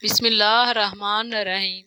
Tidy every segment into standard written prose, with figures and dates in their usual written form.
بسم اللہ الرحمن الرحیم۔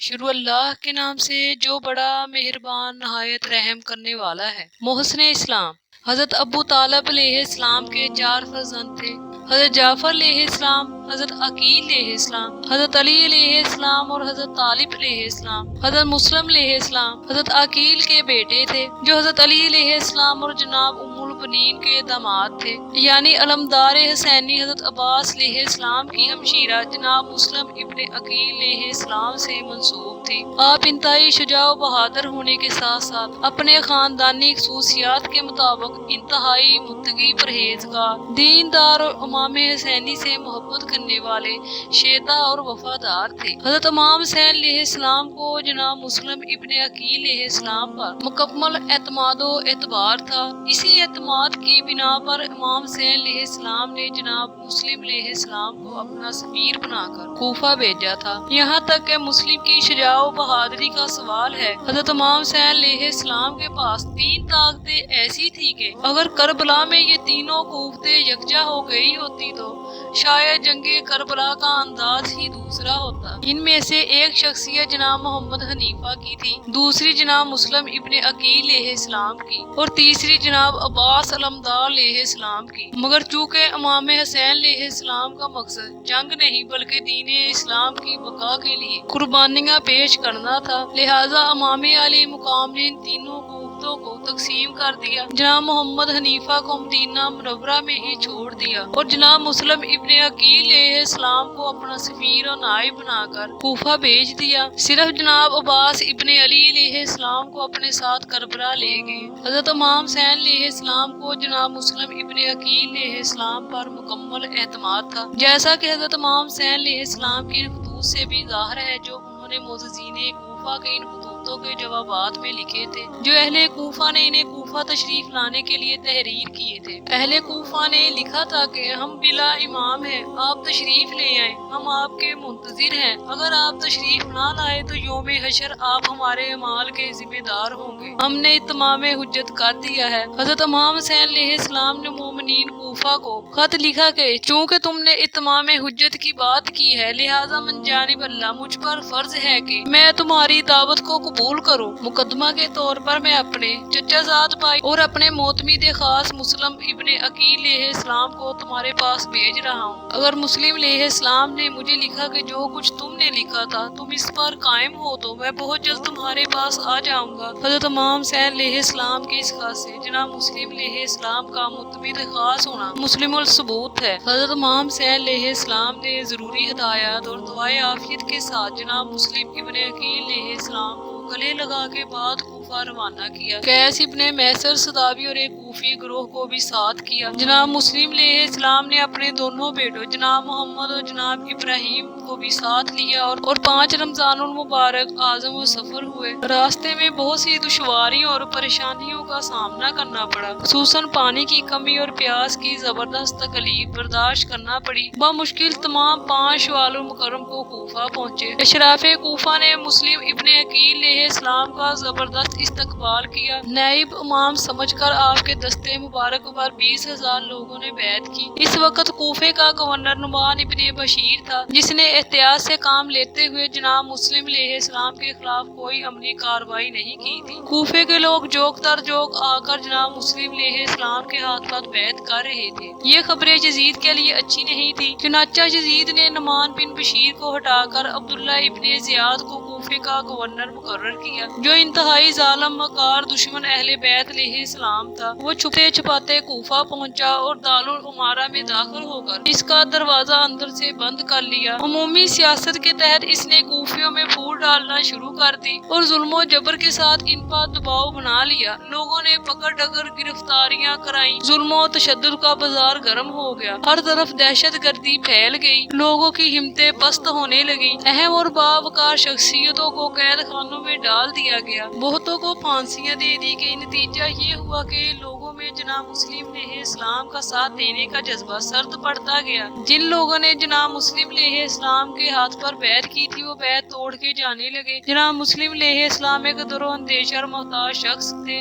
شروع اللہ کے نام سے جو بڑا مہربان نہایت رحم کرنے والا ہے۔ محسن اسلام۔ حضرت ابو طالب علیہ السلام کے 4 فرزند تھے، حضرت جعفر علیہ السلام، حضرت عقیل علیہ السلام، حضرت علی علیہ السلام اور حضرت طالب علیہ السلام۔ حضرت مسلم علیہ السلام حضرت عقیل کے بیٹے تھے، جو حضرت علی علیہ السلام اور جناب ام البنین کے داماد تھے، یعنی علمدار حسینی حضرت عباس علیہ السلام کی ہمشیرہ جناب مسلم ابن عقیل علیہ السلام سے منسوب تھی۔ آپ انتہائی شجاع و بہادر ہونے کے ساتھ ساتھ اپنے خاندانی خصوصیات کے مطابق انتہائی متقی، پرہیزگار، دیندار اور امام حسینی سے محبت کرنے والے، شیدا اور وفادار تھے۔ حضرت امام حسین علیہ السلام کو جناب مسلم ابن عقیل علیہ السلام پر مکمل اعتماد و اعتبار تھا۔ اسی اعتماد کی بنا پر امام حسین علیہ السلام نے جناب مسلم علیہ السلام کو اپنا سفیر بنا کر کوفہ بھیجا تھا۔ یہاں تک کہ مسلم کی شجاع و بہادری کا سوال ہے، حضرت امام حسین علیہ السلام کے پاس 3 طاقتیں ایسی تھی کہ اگر کربلا میں یہ تینوں قوتیں یکجا ہو گئی ہوتی تو شاید جنگ کربلا کا انداز ہی دوسرا ہوتا۔ ان میں سے ایک شخصیت جناب محمد حنیفہ کی تھی، دوسری جناب مسلم ابن عقیل علیہ السلام کی اور تیسری جناب عباس علمدار علیہ السلام کی۔ مگر چونکہ امام حسین علیہ السلام کا مقصد جنگ نہیں بلکہ دین اسلام کی بقا کے لیے قربانیاں پیش کرنا تھا، لہٰذا امام علی مقام نے ان تینوں قوتوں کو تقسیم کر دیا۔ جناب محمد حنیفہ کو مدینہ منورہ میں ہی چھوڑ دیا اور جناب مسلم ابن عقیل علیہ السلام کو اپنا سفیر اور نائب بنا کر کوفہ بھیج دیا۔ صرف جناب عباس ابن علی علیہ السلام کو اپنے ساتھ کربلا لے گئے۔ حضرت امام حسین علیہ السلام کو جناب مسلم ابن عقیل علیہ السلام پر مکمل اعتماد تھا، جیسا کہ حضرت امام حسین علیہ السلام کی ان خطوط سے بھی ظاہر ہے جو انہوں نے معززین کوفہ کے ان خطوطوں کے جوابات میں لکھے تھے، جو اہل کوفہ نے انہیں کوفہ تشریف لانے کے لیے تحریر کیے تھے۔ اہل کوفہ نے لکھا تھا کہ ہم بلا امام ہیں، آپ تشریف لے آئیں، ہم آپ کے منتظر ہیں، اگر آپ تشریف نہ لائے تو یوم حشر آپ ہمارے اعمال کے ذمہ دار ہوں گے۔ ہم نے اتمام حجت کر دیا ہے۔ حضرت امام حسین علیہ السلام نے مومنین کوفہ کو خط لکھا کہ چونکہ تم نے اتمام حجت کی بات کی ہے، لہٰذا من جانب اللہ مجھ پر فرض ہے کہ میں تمہاری دعوت کو قبول کروں۔ مقدمہ کے طور پر میں اپنے چچا زاد بھائی اور اپنے معتمد خاص مسلم ابن عقیل علیہ السلام کو تمہارے پاس بھیج رہا ہوں۔ اگر مسلم علیہ السلام نے مجھے لکھا کہ جو کچھ تم نے لکھا تھا تم اس پر قائم ہو تو میں بہت جلد تمہارے پاس آ جاؤں گا۔ حضرت امام حسین علیہ السلام کے اس خط سے جناب مسلم علیہ السلام کا معتمد خاص ہونا مسلم الثبوت ہے۔ حضرت امام حسین علیہ السلام نے ضروری ہدایات اور دعائے عافیت کے ساتھ جناب مسلم ابن عقیل علیہ السلام کو گلے لگا کے بعد کوفہ روانہ کیا۔ قیس ابن محصر صدابی اور ایک کوفی گروہ کو بھی ساتھ کیا۔ جناب مسلم علیہ السلام نے اپنے دونوں بیٹوں جناب محمد اور جناب ابراہیم کو بھی ساتھ لیا اور 5 رمضان المبارک عازم و سفر ہوئے۔ راستے میں بہت سی دشواریوں اور پریشانیوں کا سامنا کرنا پڑا، خصوصاً پانی کی کمی اور پیاس کی زبردست تکلیف برداشت کرنا پڑی۔ بمشکل تمام 5 شوال المکرم کو کوفہ پہنچے۔ اشراف کوفہ نے مسلم ابن عقیل علیہ السلام کا زبردست استقبال کیا۔ نائب امام سمجھ کر آپ کے دستے مبارک پر 20,000 لوگوں نے بیعت کی۔ اس وقت کوفے کا گورنر نعمان ابن بشیر تھا، جس نے احتیاط سے کام لیتے ہوئے جناب مسلم علیہ السلام کے خلاف کوئی عملی کارروائی نہیں کی تھی۔ کوفے کے لوگ جوک در جوک آ کر جناب مسلم علیہ السلام کے ہاتھ بیعت کر رہے تھے۔ یہ خبریں یزید کے لیے اچھی نہیں تھی، چنانچہ یزید نے نعمان بن بشیر کو ہٹا کر عبداللہ ابن زیاد کو کوفے کا گورنر مقرر کیا، جو انتہائی ظالم مکار دشمن اہل بیت علیہ السلام تھا۔ وہ چھپتے چھپاتے کوفہ پہنچا اور دارالعمارہ میں داخل ہو کر اس کا دروازہ اندر سے بند کر لیا۔ عمومی سیاست کے تحت اس نے کوفیوں میں پھول ڈالنا شروع کر دی اور ظلم و جبر کے ساتھ ان پر دباؤ بنا لیا۔ لوگوں نے پکڑ ڈگر گرفتاریاں کرائیں، ظلم و تشدد کا بازار گرم ہو گیا، ہر طرف دہشت گردی پھیل گئی، لوگوں کی ہمتیں پست ہونے لگیں، اہم اور باوقار شخصیتوں کو قید خانوں میں ڈال دیا گیا، بہتوں کو پھانسیاں دے دی گئی۔ نتیجہ یہ ہوا کہ لوگوں میں جناب مسلم لیہ اسلام کا ساتھ دینے کا جذبہ سرد پڑتا گیا۔ جن لوگوں نے جناب مسلم لیہ اسلام کے ہاتھ پر بیعت کی تھی وہ بیعت توڑ کے جانے لگے۔ جناب مسلم لیہ اسلام ایک در و اندیشہ اور محتاج شخص تھے۔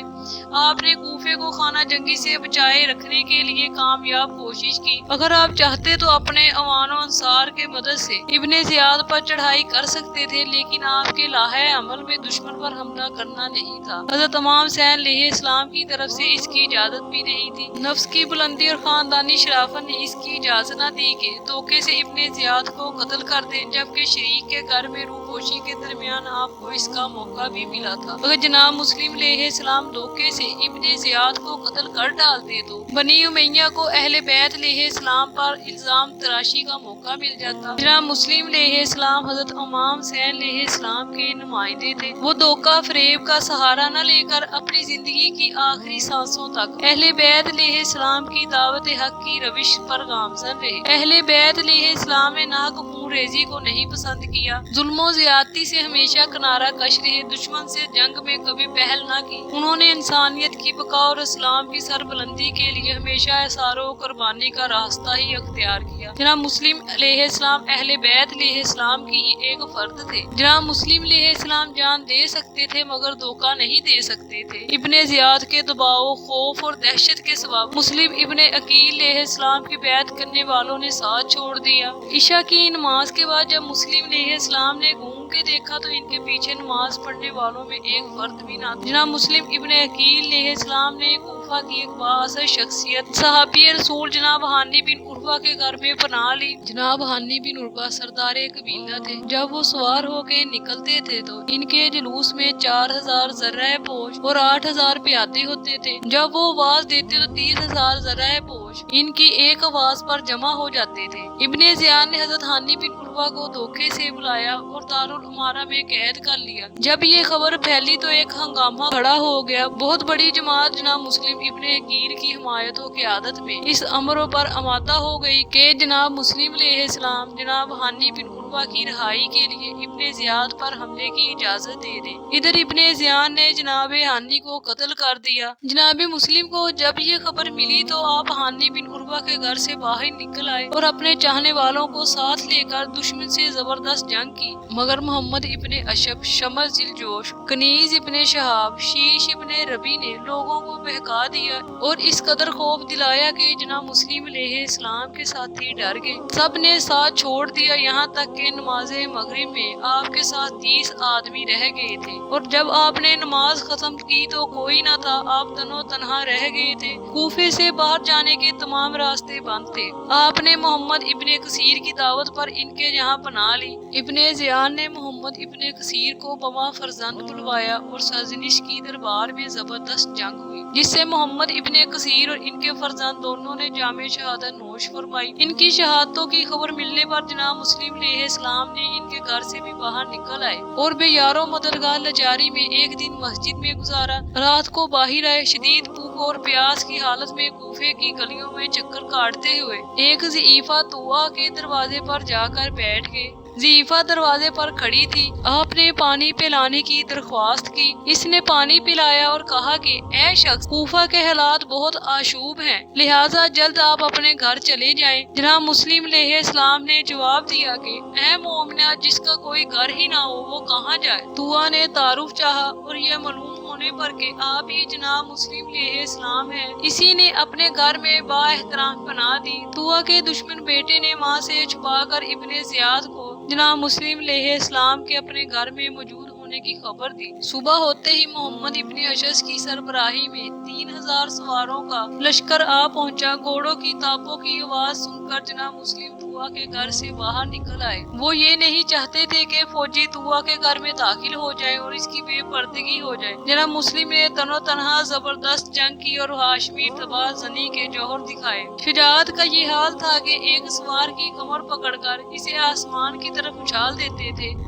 آپ نے کوفے کو خانہ جنگی سے بچائے رکھنے کے لیے کامیاب کوشش کی۔ اگر آپ چاہتے تو اپنے اوان و انصار کے مدد سے ابن زیاد پر چڑھائی کر سکتے تھے، لیکن آپ کے لاحِ عمل میں دشمن پر حملہ کرنا نہیں تھا۔ حضرت امام حسین لیہ اسلام کی طرف سے اس کی اجازت بھی نہیں تھی۔ نفس کی بلندی اور خاندانی شرافت نے اس کی اجازت نہ دی کہ دھوکے سے ابن زیاد کو قتل کر دیں، جبکہ شریک کے گھر میں روپوشی کے درمیان آپ کو اس کا موقع بھی ملا تھا۔ اگر جناب مسلم لیہ اسلام دھوکے سے ابن زیاد کو قتل کر ڈالتے تو بنی امیہ کو اہل بیت لیہ اسلام پر الزام تراشی کا موقع مل جاتا۔ جناب مسلم لیہ اسلام حضرت امام حسین لیہ اسلام کے نمائندے تھے۔ وہ دھوکہ فریب کا سہارا نہ لے کر اپنی زندگی کی آخری سانسوں تک اہل بیت لیہ اسلام کی دعوت حق کی روش پر گامزن رہے۔ اہل بیت لیہ اسلام نے ناحق خون ریزی کو نہیں پسند کیا، ظلم و زیادتی سے ہمیشہ کنارہ کش رہے، دشمن سے جنگ میں کبھی پہل نہ کی۔ انہوں نے انسانیت کی بقا اور اسلام کی سربلندی کے لیے ہمیشہ اثار و قربانی کا راستہ ہی اختیار کیا۔ جناب مسلم لیہ اسلام اہل بیت لیہ اسلام کی ایک فرد تھے۔ جناب مسلم لیہ اسلام جان دے سکتے تھے مگر دھوکہ نہیں دے سکتے تھے۔ ابن زیاد کے دباؤ، خوف اور دہشت کے سبب مسلم ابن عقیل لیہ اسلام کی بیعت کرنے والوں نے ساتھ چھوڑ دیا۔ عشاء کی نماز کے بعد جب مسلم لیہ اسلام نے گھوم کے دیکھا تو ان کے پیچھے نماز پڑھنے والوں میں ایک فرد بھی نہ تھا۔ جناب مسلم ابن عقیل لیہ اسلام نے کوفہ کی ایک بااثر شخصیت صحابی رسول جناب ہانی بن عروہ کے گھر میں پناہ لی۔ جناب ہانی بن عروہ سردار قبیلہ تھے۔ جب وہ سوار ہو کے نکلتے تھے تو ان کے جلوس میں 4000 ذرہ پوش اور 8000 پیادے ہوتے تھے۔ جب وہ آواز دیتے تو 30000 ذرہ پوش ان کی ایک آواز پر جمع ہو جاتے تھے۔ ابن زیاد نے حضرت ہانی بن عروہ کو دھوکے سے بلایا اور دارالامارہ میں قید کر لیا۔ جب یہ خبر پھیلی تو ایک ہنگامہ کھڑا ہو گیا۔ بہت بڑی جماعت جناب مسلم ابن عقیل کی حمایت و قیادت میں اس امر پر آمادہ ہو گئی کہ جناب مسلم لیہ اسلام جناب ہانی بن عروہ کی رہائی کے لیے ابن زیاد پر حملے کی اجازت دے دیں۔ ادھر ابن زیاد نے جناب ہانی کو قتل کر دیا۔ جناب مسلم کو جب یہ خبر ملی تو آپ ہانی بن عروہ کے گھر سے باہر نکل آئے اور اپنے چاہنے والوں کو ساتھ لے کر دشمن سے زبردست جنگ کی، مگر محمد ابن اشب، شمس ذی الجوش، کنیز ابن شہاب، شیش ابن ربی نے لوگوں کو بہکا دیا اور اس قدر خوف دلایا کہ جناب مسلم لیہ اسلام کے ساتھی ڈر گئے۔ سب نے ساتھ چھوڑ دیا، یہاں تک کہ نماز مغرب میں آپ کے ساتھ 30 آدمی رہ گئے تھے، اور جب آپ نے نماز ختم کی تو کوئی نہ تھا، آپ تنو تنہا رہ گئے تھے۔ کوفے سے باہر جانے کے تمام راستے بند تھے۔ آپ نے محمد ابن کثیر کی دعوت پر ان کے یہاں پناہ لی۔ ابن زیاد نے محمد ابن کثیر کو بما فرزند بلوایا اور سرزنش کی دربار میں زبردست جنگ ہوئی، جس سے محمد ابن کثیر اور ان کے فرزند دونوں نے جامع شہادت نوش فرمائی۔ ان کی شہادتوں کی خبر ملنے پر جناب مسلم لیہ اسلام نے ان کے گھر سے بھی باہر نکل آئے اور بے یار و مددگار لاچاری میں ایک دن مسجد میں گزارا۔ رات کو باہر آئے، شدید بھوک اور پیاس کی حالت میں کوفے کی گلیوں میں چکر کاٹتے ہوئے ایک ضعیفہ طوع کے دروازے پر جا کر بیٹھ گئے۔ ضعیفہ دروازے پر کھڑی تھی۔ آپ نے پانی پلانے کی درخواست کی۔ اس نے پانی پلایا اور کہا کہ اے شخص، کوفہ کے حالات بہت آشوب ہیں، لہٰذا جلد آپ اپنے گھر چلے جائیں۔ جناب مسلم لیہ اسلام نے جواب دیا کہ اے مومنہ، جس کا کوئی گھر ہی نہ ہو وہ کہاں جائے؟ طوع نے تعارف چاہا اور یہ معلوم ہونے پر کہ آپ ہی جناب مسلم لیہ اسلام ہیں، اسی نے اپنے گھر میں با احترام پناہ دی۔ طوع کے دشمن بیٹے نے وہاں سے چھپا کر ابن زیاد کو جناب مسلم لیہ اسلام کے اپنے گھر میں موجود ہونے کی خبر دی۔ صبح ہوتے ہی محمد ابن اشعث کی سربراہی میں 3000 سواروں کا لشکر آ پہنچا۔ گھوڑوں کی تاپوں کی آواز سن کر جناب مسلم طوع کے گھر سے باہر نکل آئے۔ وہ یہ نہیں چاہتے تھے کہ فوجی طوع کے گھر میں داخل ہو جائے اور اس کی بے پردگی ہو جائے۔ جناب مسلم نے تنو تنہا زبردست جنگ کی اور ہاشمی تباہ زنی کے جوہر دکھائے۔ شجاعت کا یہ حال تھا کہ ایک سوار کی کمر پکڑ کر اسے آسمان کی طرف اچھال دیتے تھے،